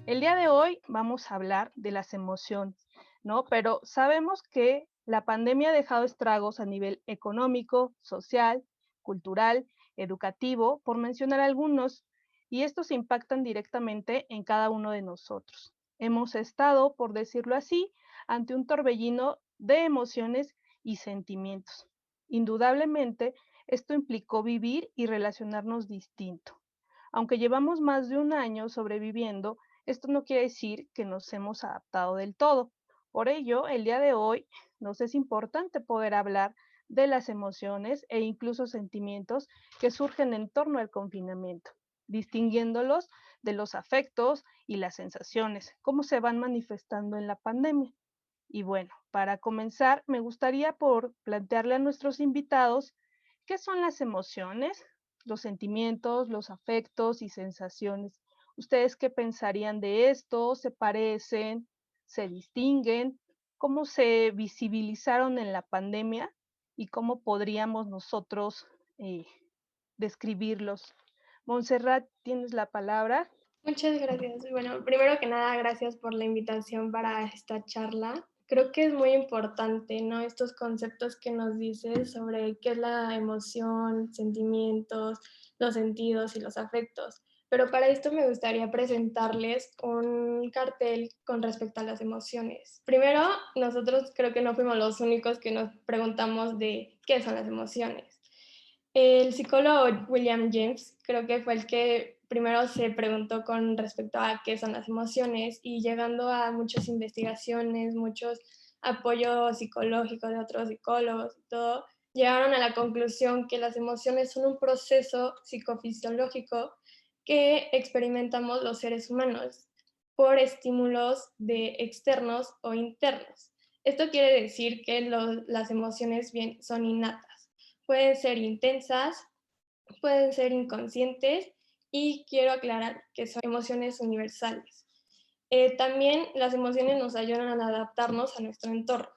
El día de hoy vamos a hablar de las emociones, ¿no? Pero sabemos que la pandemia ha dejado estragos a nivel económico, social, cultural, educativo, por mencionar algunos, y estos impactan directamente en cada uno de nosotros. Hemos estado, por decirlo así, ante un torbellino de emociones y sentimientos. Indudablemente, esto implicó vivir y relacionarnos distinto. Aunque llevamos más de un año sobreviviendo, esto no quiere decir que nos hemos adaptado del todo. Por ello, el día de hoy nos es importante poder hablar de las emociones e incluso sentimientos que surgen en torno al confinamiento, distinguiéndolos de los afectos y las sensaciones, cómo se van manifestando en la pandemia. Y bueno, para comenzar, me gustaría por plantearle a nuestros invitados qué son las emociones, los sentimientos, los afectos y sensaciones. ¿Ustedes qué pensarían de esto? ¿Se parecen? ¿Se distinguen? ¿Cómo se visibilizaron en la pandemia? ¿Y cómo podríamos nosotros eh, describirlos? Montserrat, tienes la palabra. Muchas gracias. Bueno, primero que nada, gracias por la invitación para esta charla. Creo que es muy importante, ¿no? Estos conceptos que nos dices sobre qué es la emoción, sentimientos, los sentidos y los afectos. Pero para esto me gustaría presentarles un cartel con respecto a las emociones. Primero, nosotros creo que no fuimos los únicos que nos preguntamos de qué son las emociones. El psicólogo William James creo que fue el que primero se preguntó con respecto a qué son las emociones y llegando a muchas investigaciones, muchos apoyos psicológicos de otros psicólogos y todo, llegaron a la conclusión que las emociones son un proceso psicofisiológico que experimentamos los seres humanos por estímulos de externos o internos. Esto quiere decir que las emociones bien, son innatas. Pueden ser intensas, pueden ser inconscientes y quiero aclarar que son emociones universales. También las emociones nos ayudan a adaptarnos a nuestro entorno.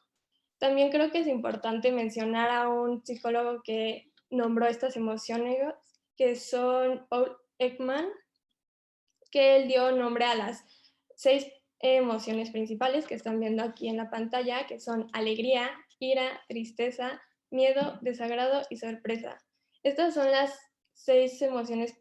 También creo que es importante mencionar a un psicólogo que nombró estas emociones, que son Paul Ekman, que él dio nombre a las 6 emociones principales que están viendo aquí en la pantalla, que son alegría, ira, tristeza, miedo, desagrado y sorpresa. Estas son las 6 emociones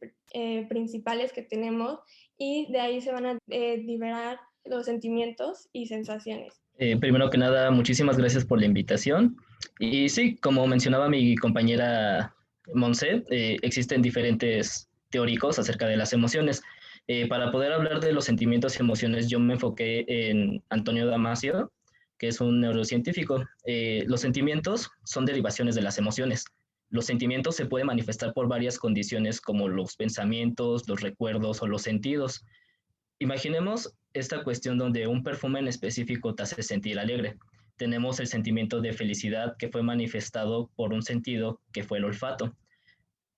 principales que tenemos y de ahí se van a liberar los sentimientos y sensaciones. Primero que nada, muchísimas gracias por la invitación. Y sí, como mencionaba mi compañera Monse, existen diferentes teóricos acerca de las emociones. Para poder hablar de los sentimientos y emociones, yo me enfoqué en Antonio Damasio, que es un neurocientífico. Los sentimientos son derivaciones de las emociones. Los sentimientos se pueden manifestar por varias condiciones como los pensamientos, los recuerdos o los sentidos. Imaginemos esta cuestión donde un perfume en específico te hace sentir alegre. Tenemos el sentimiento de felicidad que fue manifestado por un sentido que fue el olfato.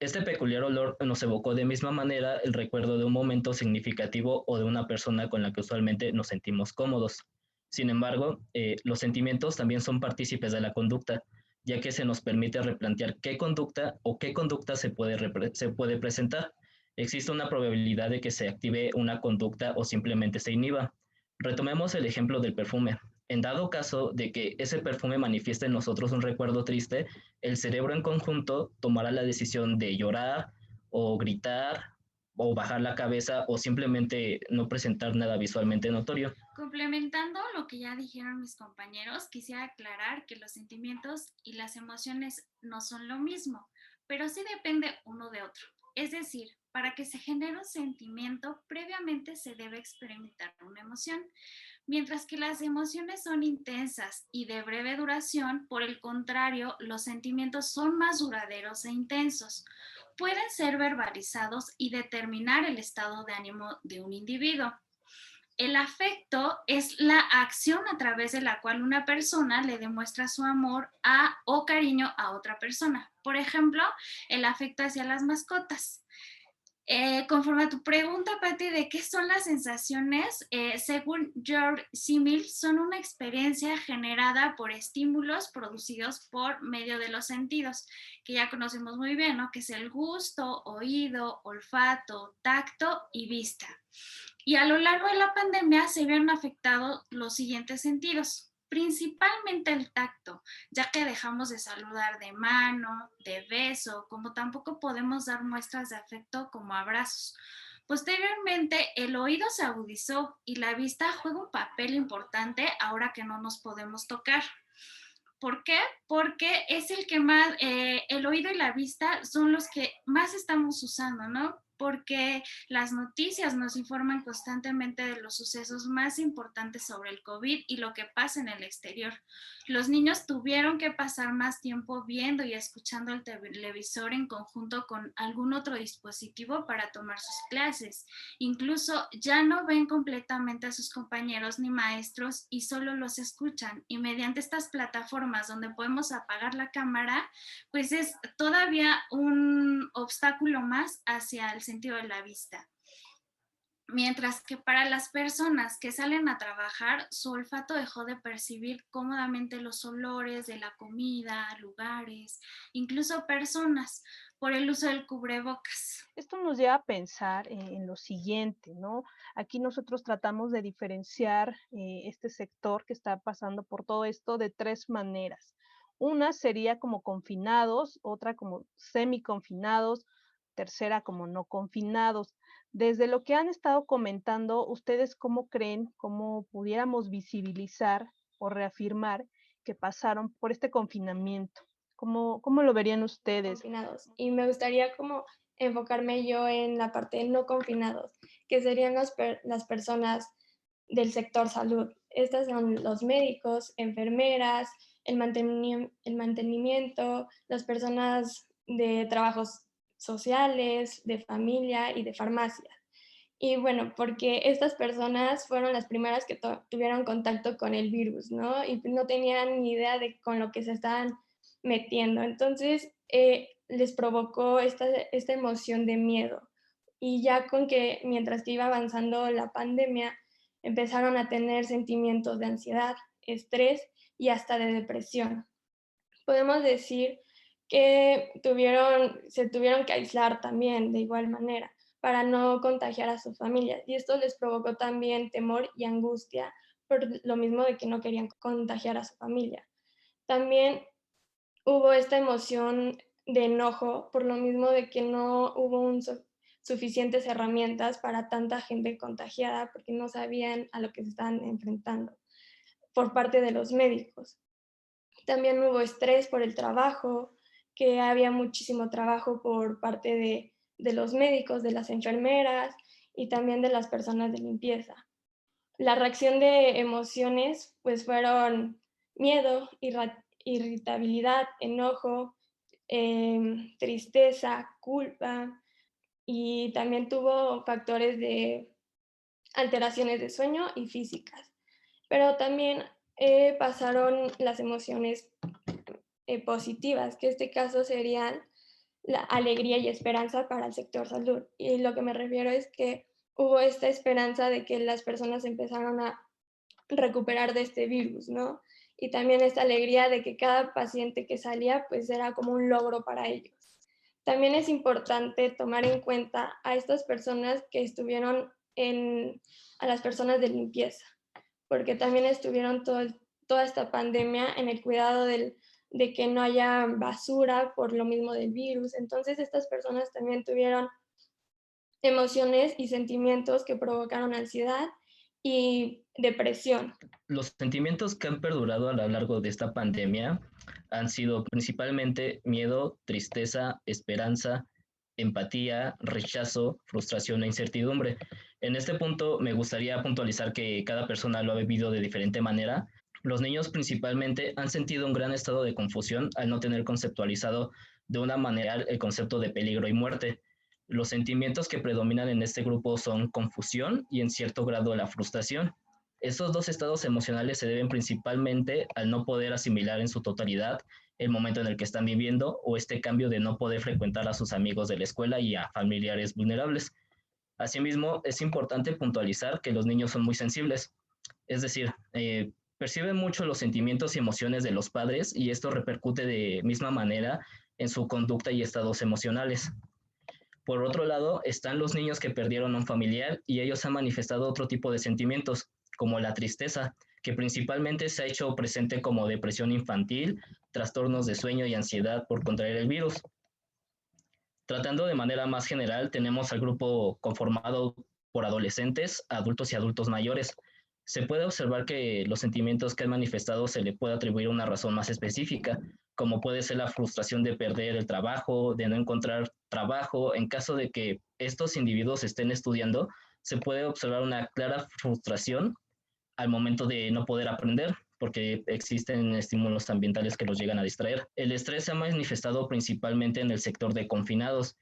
Este peculiar olor nos evocó de misma manera el recuerdo de un momento significativo o de una persona con la que usualmente nos sentimos cómodos. Sin embargo, los sentimientos también son partícipes de la conducta, ya que se nos permite replantear qué conducta o qué conducta se puede presentar. Existe una probabilidad de que se active una conducta o simplemente se inhiba. Retomemos el ejemplo del perfume. En dado caso de que ese perfume manifieste en nosotros un recuerdo triste, el cerebro en conjunto tomará la decisión de llorar o gritar o bajar la cabeza o simplemente no presentar nada visualmente notorio. Complementando lo que ya dijeron mis compañeros, quisiera aclarar que los sentimientos y las emociones no son lo mismo, pero sí depende uno de otro. Es decir, para que se genere un sentimiento, previamente se debe experimentar una emoción, mientras que las emociones son intensas y de breve duración. Por el contrario, los sentimientos son más duraderos e intensos. Pueden ser verbalizados y determinar el estado de ánimo de un individuo. El afecto es la acción a través de la cual una persona le demuestra su amor a o cariño a otra persona. Por ejemplo, el afecto hacia las mascotas. Conforme a tu pregunta, Patti, de qué son las sensaciones, según George Simmel, son una experiencia generada por estímulos producidos por medio de los sentidos, que ya conocemos muy bien, ¿no? Que es el gusto, oído, olfato, tacto y vista. Y a lo largo de la pandemia se vieron afectados los siguientes sentidos, principalmente el tacto, ya que dejamos de saludar de mano, de beso, como tampoco podemos dar muestras de afecto como abrazos. Posteriormente, el oído se agudizó y la vista juega un papel importante ahora que no nos podemos tocar. ¿Por qué? Porque es el que más, el oído y la vista son los que más estamos usando, ¿no? Porque las noticias nos informan constantemente de los sucesos más importantes sobre el COVID y lo que pasa en el exterior. Los niños tuvieron que pasar más tiempo viendo y escuchando el televisor en conjunto con algún otro dispositivo para tomar sus clases. Incluso ya no ven completamente a sus compañeros ni maestros y solo los escuchan. Y mediante estas plataformas donde podemos apagar la cámara, pues es todavía un obstáculo más hacia el sentido de la vista. Mientras que para las personas que salen a trabajar, su olfato dejó de percibir cómodamente los olores de la comida, lugares, incluso personas, por el uso del cubrebocas. Esto nos lleva a pensar en lo siguiente, ¿no? Aquí nosotros tratamos de diferenciar este sector que está pasando por todo esto de tres maneras. Una sería como confinados, otra como semiconfinados, tercera como no confinados. Desde lo que han estado comentando, ¿ustedes cómo creen, cómo pudiéramos visibilizar o reafirmar que pasaron por este confinamiento? ¿Cómo lo verían ustedes? Confinados. Y me gustaría como enfocarme yo en la parte de no confinados, que serían las personas del sector salud. Estas son los médicos, enfermeras, el mantenimiento, las personas de trabajos sociales, de familia y de farmacia. Y bueno, porque estas personas fueron las primeras que tuvieron contacto con el virus, ¿no? Y no tenían ni idea de con lo que se estaban metiendo. Entonces, les provocó esta emoción de miedo. Y ya con que mientras que iba avanzando la pandemia, empezaron a tener sentimientos de ansiedad, estrés y hasta de depresión. Podemos decir que se tuvieron que aislar también de igual manera para no contagiar a sus familias. Y esto les provocó también temor y angustia por lo mismo de que no querían contagiar a su familia. También hubo esta emoción de enojo por lo mismo de que no hubo suficientes herramientas para tanta gente contagiada porque no sabían a lo que se estaban enfrentando por parte de los médicos. También hubo estrés por el trabajo, que había muchísimo trabajo por parte de los médicos, de las enfermeras y también de las personas de limpieza. La reacción de emociones pues fueron miedo, irritabilidad, enojo, tristeza, culpa y también tuvo factores de alteraciones de sueño y físicas. Pero también pasaron las emociones positivas, que en este caso serían la alegría y esperanza para el sector salud. Y lo que me refiero es que hubo esta esperanza de que las personas empezaron a recuperar de este virus, ¿no? Y también esta alegría de que cada paciente que salía, pues era como un logro para ellos. También es importante tomar en cuenta a estas personas que estuvieron a las personas de limpieza, porque también estuvieron toda esta pandemia en el cuidado de que no haya basura por lo mismo del virus. Entonces, estas personas también tuvieron emociones y sentimientos que provocaron ansiedad y depresión. Los sentimientos que han perdurado a lo largo de esta pandemia han sido principalmente miedo, tristeza, esperanza, empatía, rechazo, frustración e incertidumbre. En este punto me gustaría puntualizar que cada persona lo ha vivido de diferente manera. Los niños principalmente han sentido un gran estado de confusión al no tener conceptualizado de una manera el concepto de peligro y muerte. Los sentimientos que predominan en este grupo son confusión y en cierto grado la frustración. Estos dos estados emocionales se deben principalmente al no poder asimilar en su totalidad el momento en el que están viviendo o este cambio de no poder frecuentar a sus amigos de la escuela y a familiares vulnerables. Asimismo, es importante puntualizar que los niños son muy sensibles, es decir, perciben mucho los sentimientos y emociones de los padres y esto repercute de misma manera en su conducta y estados emocionales. Por otro lado, están los niños que perdieron a un familiar y ellos han manifestado otro tipo de sentimientos, como la tristeza, que principalmente se ha hecho presente como depresión infantil, trastornos de sueño y ansiedad por contraer el virus. Tratando de manera más general, tenemos al grupo conformado por adolescentes, adultos y adultos mayores. Se puede observar que los sentimientos que han manifestado se le puede atribuir una razón más específica, como puede ser la frustración de perder el trabajo, de no encontrar trabajo. En caso de que estos individuos estén estudiando, se puede observar una clara frustración al momento de no poder aprender, porque existen estímulos ambientales que los llegan a distraer. El estrés se ha manifestado principalmente en el sector de confinados.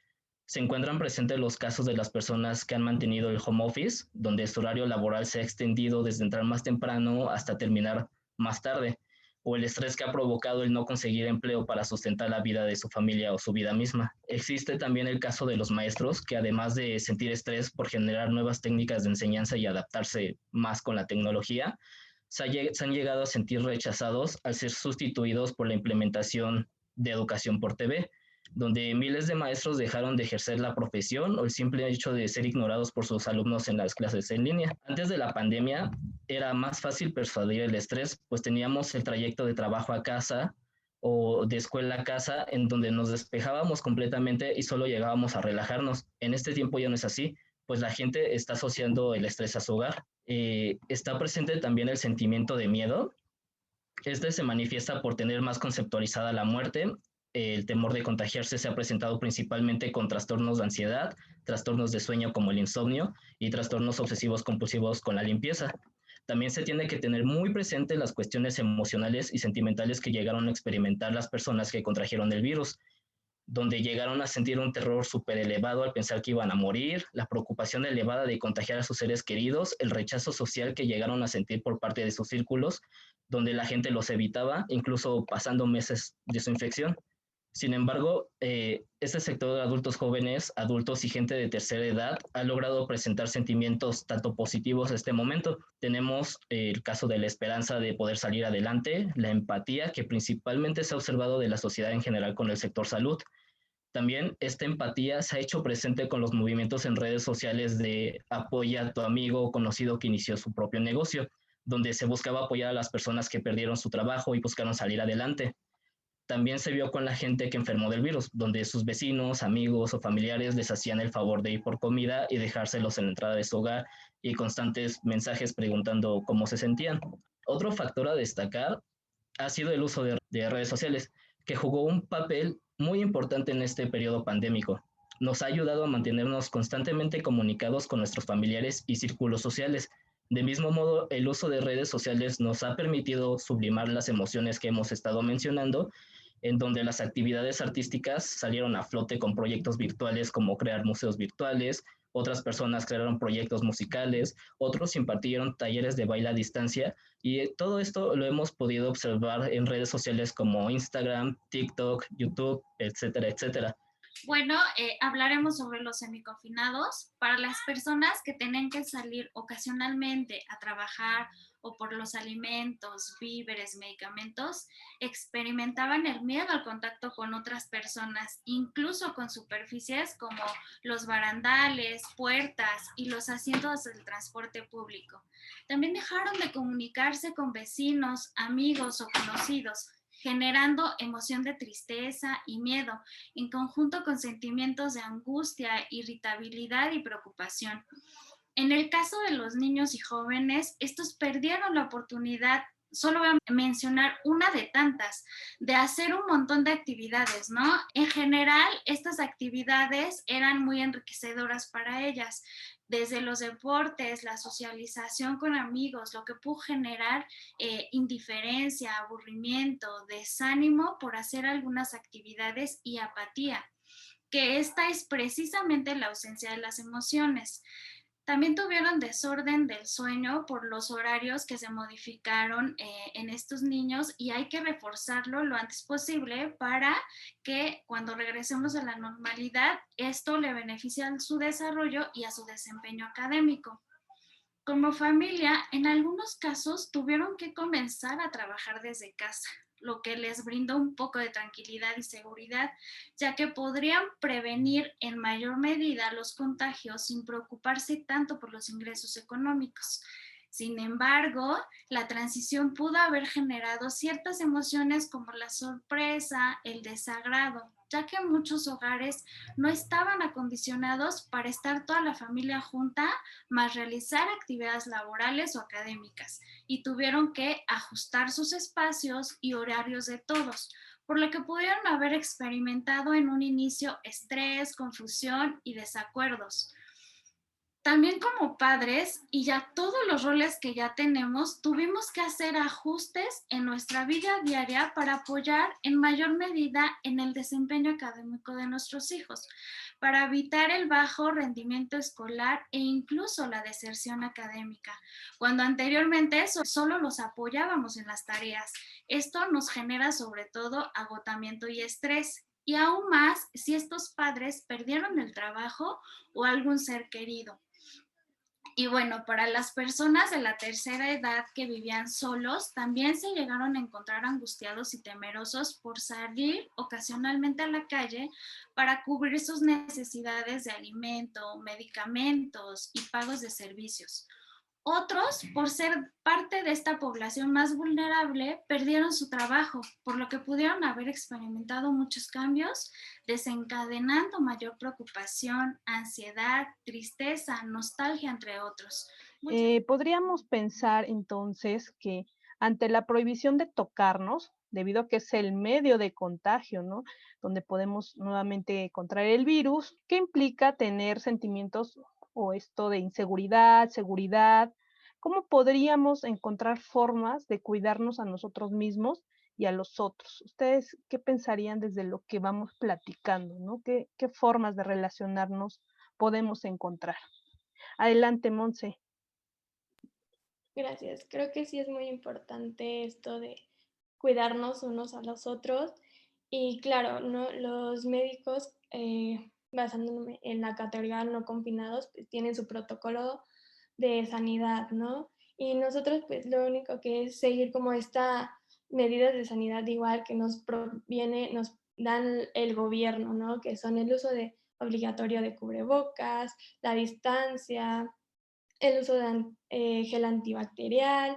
Se encuentran presentes los casos de las personas que han mantenido el home office, donde su horario laboral se ha extendido desde entrar más temprano hasta terminar más tarde, o el estrés que ha provocado el no conseguir empleo para sustentar la vida de su familia o su vida misma. Existe también el caso de los maestros que además de sentir estrés por generar nuevas técnicas de enseñanza y adaptarse más con la tecnología, se han llegado a sentir rechazados al ser sustituidos por la implementación de educación por TV, donde miles de maestros dejaron de ejercer la profesión o el simple hecho de ser ignorados por sus alumnos en las clases en línea. Antes de la pandemia era más fácil persuadir el estrés, pues teníamos el trayecto de trabajo a casa o de escuela a casa en donde nos despejábamos completamente y solo llegábamos a relajarnos. En este tiempo ya no es así, pues la gente está asociando el estrés a su hogar. Está presente también el sentimiento de miedo. Este se manifiesta por tener más conceptualizada la muerte. El temor de contagiarse se ha presentado principalmente con trastornos de ansiedad, trastornos de sueño como el insomnio y trastornos obsesivos compulsivos con la limpieza. También se tiene que tener muy presente las cuestiones emocionales y sentimentales que llegaron a experimentar las personas que contrajeron el virus, donde llegaron a sentir un terror súper elevado al pensar que iban a morir, la preocupación elevada de contagiar a sus seres queridos, el rechazo social que llegaron a sentir por parte de sus círculos, donde la gente los evitaba, incluso pasando meses de su infección. Sin embargo, este sector de adultos jóvenes, adultos y gente de tercera edad ha logrado presentar sentimientos tanto positivos a este momento. Tenemos el caso de la esperanza de poder salir adelante, la empatía que principalmente se ha observado de la sociedad en general con el sector salud. También esta empatía se ha hecho presente con los movimientos en redes sociales de apoya a tu amigo o conocido que inició su propio negocio, donde se buscaba apoyar a las personas que perdieron su trabajo y buscaron salir adelante. También se vio con la gente que enfermó del virus, donde sus vecinos, amigos o familiares les hacían el favor de ir por comida y dejárselos en la entrada de su hogar y constantes mensajes preguntando cómo se sentían. Otro factor a destacar ha sido el uso de redes sociales, que jugó un papel muy importante en este periodo pandémico. Nos ha ayudado a mantenernos constantemente comunicados con nuestros familiares y círculos sociales. De mismo modo, el uso de redes sociales nos ha permitido sublimar las emociones que hemos estado mencionando, en donde las actividades artísticas salieron a flote con proyectos virtuales como crear museos virtuales, otras personas crearon proyectos musicales, otros impartieron talleres de baile a distancia y todo esto lo hemos podido observar en redes sociales como Instagram, TikTok, YouTube, etcétera, etcétera. Bueno, hablaremos sobre los semiconfinados. Para las personas que tienen que salir ocasionalmente a trabajar o por los alimentos, víveres, medicamentos, experimentaban el miedo al contacto con otras personas, incluso con superficies como los barandales, puertas y los asientos del transporte público. También dejaron de comunicarse con vecinos, amigos o conocidos, generando emoción de tristeza y miedo, en conjunto con sentimientos de angustia, irritabilidad y preocupación. En el caso de los niños y jóvenes, estos perdieron la oportunidad, solo voy a mencionar una de tantas, de hacer un montón de actividades, ¿no? En general, estas actividades eran muy enriquecedoras para ellas, desde los deportes, la socialización con amigos, lo que pudo generar indiferencia, aburrimiento, desánimo por hacer algunas actividades y apatía, que esta es precisamente la ausencia de las emociones. También tuvieron desorden del sueño por los horarios que se modificaron en estos niños, y hay que reforzarlo lo antes posible para que cuando regresemos a la normalidad esto le beneficie a su desarrollo y a su desempeño académico. Como familia, en algunos casos tuvieron que comenzar a trabajar desde casa, lo que les brindó un poco de tranquilidad y seguridad, ya que podrían prevenir en mayor medida los contagios sin preocuparse tanto por los ingresos económicos. Sin embargo, la transición pudo haber generado ciertas emociones como la sorpresa, el desagrado, ya que muchos hogares no estaban acondicionados para estar toda la familia junta, más realizar actividades laborales o académicas, y tuvieron que ajustar sus espacios y horarios de todos, por lo que pudieron haber experimentado en un inicio estrés, confusión y desacuerdos. También como padres, y ya todos los roles que ya tenemos, tuvimos que hacer ajustes en nuestra vida diaria para apoyar en mayor medida en el desempeño académico de nuestros hijos, para evitar el bajo rendimiento escolar e incluso la deserción académica, cuando anteriormente solo los apoyábamos en las tareas. Esto nos genera sobre todo agotamiento y estrés, y aún más si estos padres perdieron el trabajo o algún ser querido. Y bueno, para las personas de la tercera edad que vivían solos, también se llegaron a encontrar angustiados y temerosos por salir ocasionalmente a la calle para cubrir sus necesidades de alimento, medicamentos y pagos de servicios. Otros, por ser parte de esta población más vulnerable, perdieron su trabajo, por lo que pudieron haber experimentado muchos cambios, desencadenando mayor preocupación, ansiedad, tristeza, nostalgia, entre otros. Podríamos pensar entonces que ante la prohibición de tocarnos, debido a que es el medio de contagio, ¿no? Donde podemos nuevamente contraer el virus, ¿qué implica tener sentimientos o esto de inseguridad, seguridad? ¿Cómo podríamos encontrar formas de cuidarnos a nosotros mismos y a los otros? ¿Ustedes qué pensarían desde lo que vamos platicando, ¿no? ¿Qué formas de relacionarnos podemos encontrar? Adelante, Monse. Gracias. Creo que sí es muy importante esto de cuidarnos unos a los otros. Y claro, ¿no? Los médicos, basándome en la categoría no confinados, pues tienen su protocolo de sanidad, ¿no? Y nosotros, pues lo único que es seguir como estas medidas de sanidad igual que nos proviene, nos dan el gobierno, ¿no? Que son el uso de obligatorio de cubrebocas, la distancia, el uso de gel antibacterial,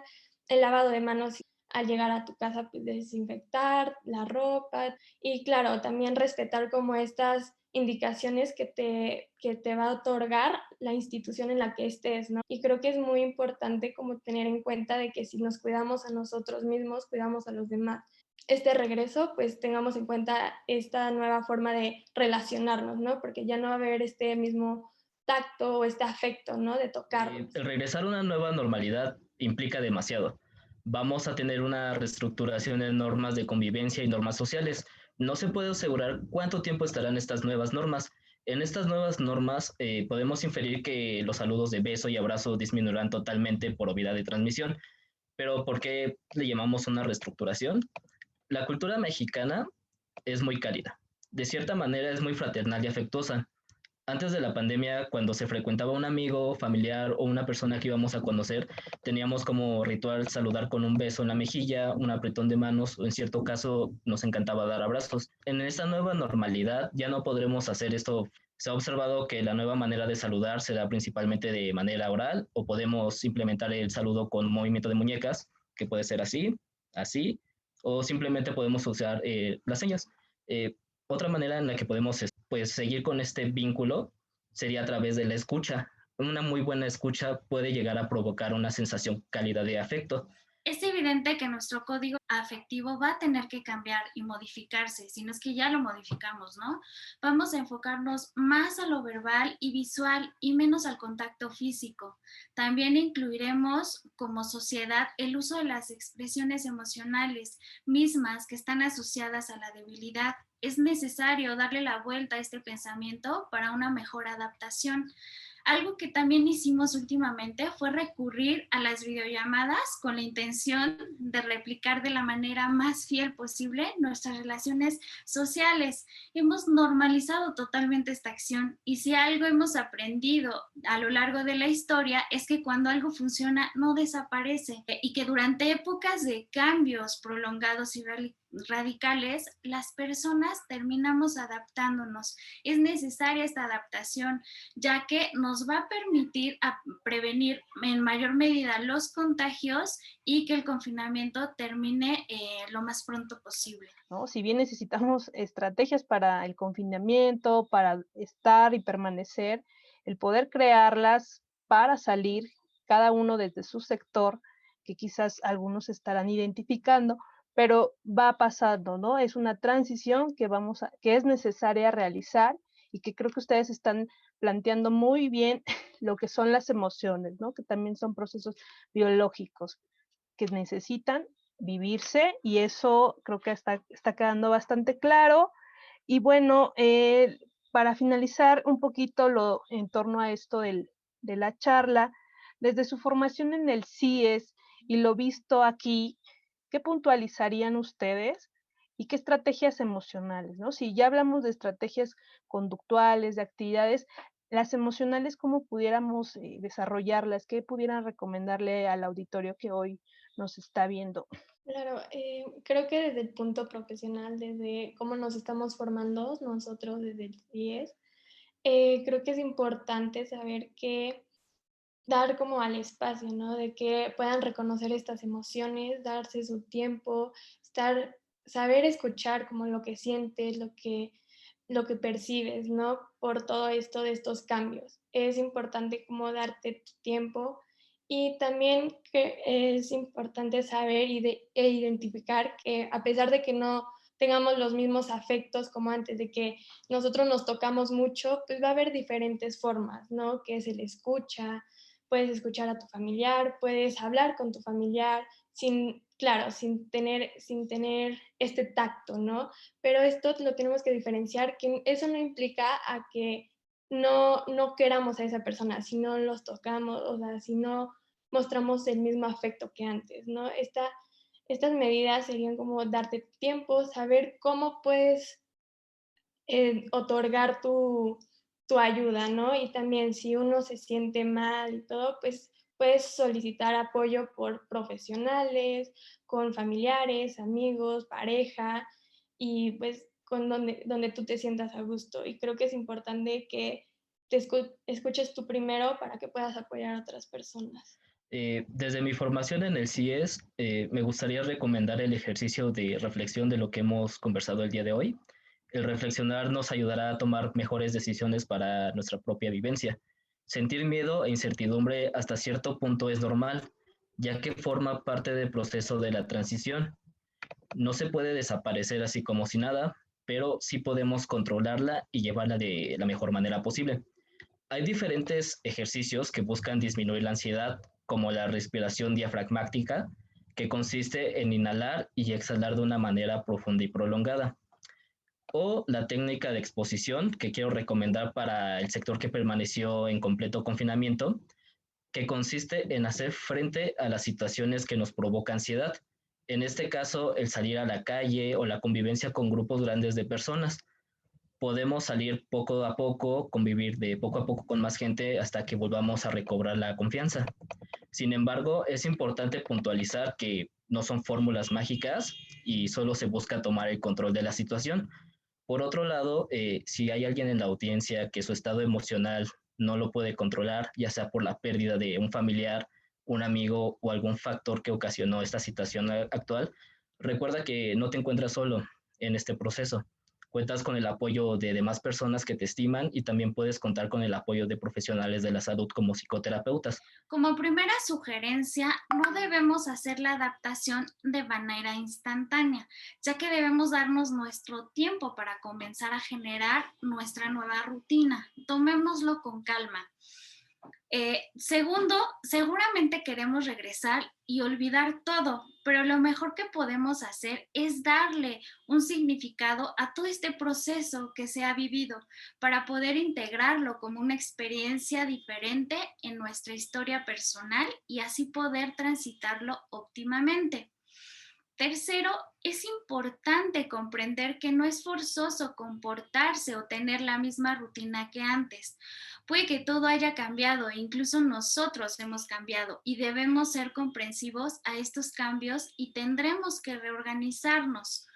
el lavado de manos al llegar a tu casa, pues desinfectar la ropa y claro, también respetar como estas indicaciones que te va a otorgar la institución en la que estés, ¿no? Y creo que es muy importante como tener en cuenta de que si nos cuidamos a nosotros mismos, cuidamos a los demás. Este regreso, pues tengamos en cuenta esta nueva forma de relacionarnos, ¿no? Porque ya no va a haber este mismo tacto o este afecto, ¿no? De tocarnos. El regresar a una nueva normalidad implica demasiado. Vamos a tener una reestructuración en normas de convivencia y normas sociales. No se puede asegurar cuánto tiempo estarán estas nuevas normas. En estas nuevas normas podemos inferir que los saludos de beso y abrazo disminuirán totalmente por obviedad de transmisión. Pero ¿por qué le llamamos una reestructuración? La cultura mexicana es muy cálida. De cierta manera es muy fraternal y afectuosa. Antes de la pandemia, cuando se frecuentaba un amigo, familiar o una persona que íbamos a conocer, teníamos como ritual saludar con un beso en la mejilla, un apretón de manos o en cierto caso nos encantaba dar abrazos. En esta nueva normalidad ya no podremos hacer esto. Se ha observado que la nueva manera de saludar será principalmente de manera oral o podemos implementar el saludo con movimiento de muñecas, que puede ser así, así, o simplemente podemos usar las señas. Eh, Otra manera en la que podemos pues, seguir con este vínculo sería a través de la escucha. Una muy buena escucha puede llegar a provocar una sensación cálida de afecto. Es evidente que nuestro código afectivo va a tener que cambiar y modificarse, si no es que ya lo modificamos, ¿no? Vamos a enfocarnos más a lo verbal y visual y menos al contacto físico. También incluiremos como sociedad el uso de las expresiones emocionales mismas que están asociadas a la debilidad. Es necesario darle la vuelta a este pensamiento para una mejor adaptación. Algo que también hicimos últimamente fue recurrir a las videollamadas con la intención de replicar de la manera más fiel posible nuestras relaciones sociales. Hemos normalizado totalmente esta acción y si algo hemos aprendido a lo largo de la historia es que cuando algo funciona no desaparece y que durante épocas de cambios prolongados y radicales, las personas terminamos adaptándonos. Es necesaria esta adaptación, ya que nos va a permitir prevenir en mayor medida los contagios y que el confinamiento termine lo más pronto posible, ¿no? Si bien necesitamos estrategias para el confinamiento, para estar y permanecer, el poder crearlas para salir, cada uno desde su sector, que quizás algunos estarán identificando, pero va pasando, ¿no? Es una transición que es necesaria realizar y que creo que ustedes están planteando muy bien lo que son las emociones, ¿no? Que también son procesos biológicos que necesitan vivirse y eso creo que está quedando bastante claro. Y bueno, para finalizar un poquito en torno a esto de la charla, desde su formación en el CIES y lo visto aquí, ¿qué puntualizarían ustedes y qué estrategias emocionales, ¿no? Si ya hablamos de estrategias conductuales, de actividades, las emocionales, ¿cómo pudiéramos desarrollarlas? ¿Qué pudieran recomendarle al auditorio que hoy nos está viendo? Claro, creo que desde el punto profesional, desde cómo nos estamos formando nosotros desde el CIES, creo que es importante saber que dar como al espacio, ¿no? De que puedan reconocer estas emociones, darse su tiempo, saber escuchar como lo que sientes, lo que percibes, ¿no? Por todo esto de estos cambios. Es importante como darte tu tiempo y también que es importante saber e identificar que a pesar de que no tengamos los mismos afectos como antes, de que nosotros nos tocamos mucho, pues va a haber diferentes formas, ¿no? Que es el escucha, puedes escuchar a tu familiar, puedes hablar con tu familiar claro, sin tener este tacto, ¿no? Pero esto lo tenemos que diferenciar, que eso no implica a que no queramos a esa persona, si no los tocamos, o sea, si no mostramos el mismo afecto que antes, ¿no? Estas medidas serían como darte tiempo, saber cómo puedes otorgar tu ayuda, ¿no? Y también si uno se siente mal y todo, pues puedes solicitar apoyo por profesionales, con familiares, amigos, pareja y pues con donde tú te sientas a gusto. Y creo que es importante que escuches tú primero para que puedas apoyar a otras personas. Desde mi formación en el CIES, me gustaría recomendar el ejercicio de reflexión de lo que hemos conversado el día de hoy. El reflexionar nos ayudará a tomar mejores decisiones para nuestra propia vivencia. Sentir miedo e incertidumbre hasta cierto punto es normal, ya que forma parte del proceso de la transición. No se puede desaparecer así como si nada, pero sí podemos controlarla y llevarla de la mejor manera posible. Hay diferentes ejercicios que buscan disminuir la ansiedad, como la respiración diafragmática, que consiste en inhalar y exhalar de una manera profunda y prolongada. O la técnica de exposición, que quiero recomendar para el sector que permaneció en completo confinamiento, que consiste en hacer frente a las situaciones que nos provocan ansiedad. En este caso, el salir a la calle o la convivencia con grupos grandes de personas. Podemos salir poco a poco, convivir de poco a poco con más gente hasta que volvamos a recobrar la confianza. Sin embargo, es importante puntualizar que no son fórmulas mágicas y solo se busca tomar el control de la situación. Por otro lado, si hay alguien en la audiencia que su estado emocional no lo puede controlar, ya sea por la pérdida de un familiar, un amigo o algún factor que ocasionó esta situación actual, recuerda que no te encuentras solo en este proceso. Cuentas con el apoyo de demás personas que te estiman y también puedes contar con el apoyo de profesionales de la salud como psicoterapeutas. Como primera sugerencia, no debemos hacer la adaptación de manera instantánea, ya que debemos darnos nuestro tiempo para comenzar a generar nuestra nueva rutina. Tomémoslo con calma. Segundo, seguramente queremos regresar y olvidar todo, pero lo mejor que podemos hacer es darle un significado a todo este proceso que se ha vivido para poder integrarlo como una experiencia diferente en nuestra historia personal y así poder transitarlo óptimamente. Tercero, es importante comprender que no es forzoso comportarse o tener la misma rutina que antes. Puede que todo haya cambiado e incluso nosotros hemos cambiado y debemos ser comprensivos a estos cambios y tendremos que reorganizarnos.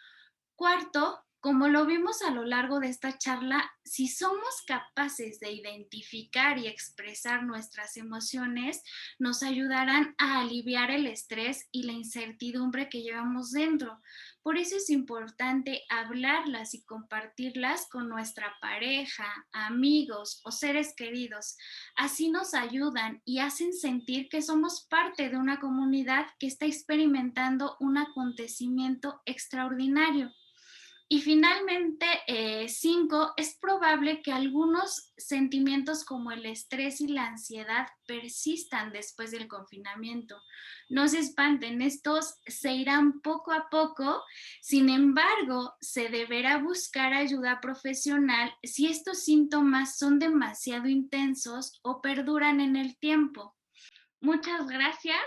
Cuarto, como lo vimos a lo largo de esta charla, si somos capaces de identificar y expresar nuestras emociones, nos ayudarán a aliviar el estrés y la incertidumbre que llevamos dentro. Por eso es importante hablarlas y compartirlas con nuestra pareja, amigos o seres queridos. Así nos ayudan y hacen sentir que somos parte de una comunidad que está experimentando un acontecimiento extraordinario. Y finalmente, 5, es probable que algunos sentimientos como el estrés y la ansiedad persistan después del confinamiento. No se espanten, estos se irán poco a poco, sin embargo, se deberá buscar ayuda profesional si estos síntomas son demasiado intensos o perduran en el tiempo. Muchas gracias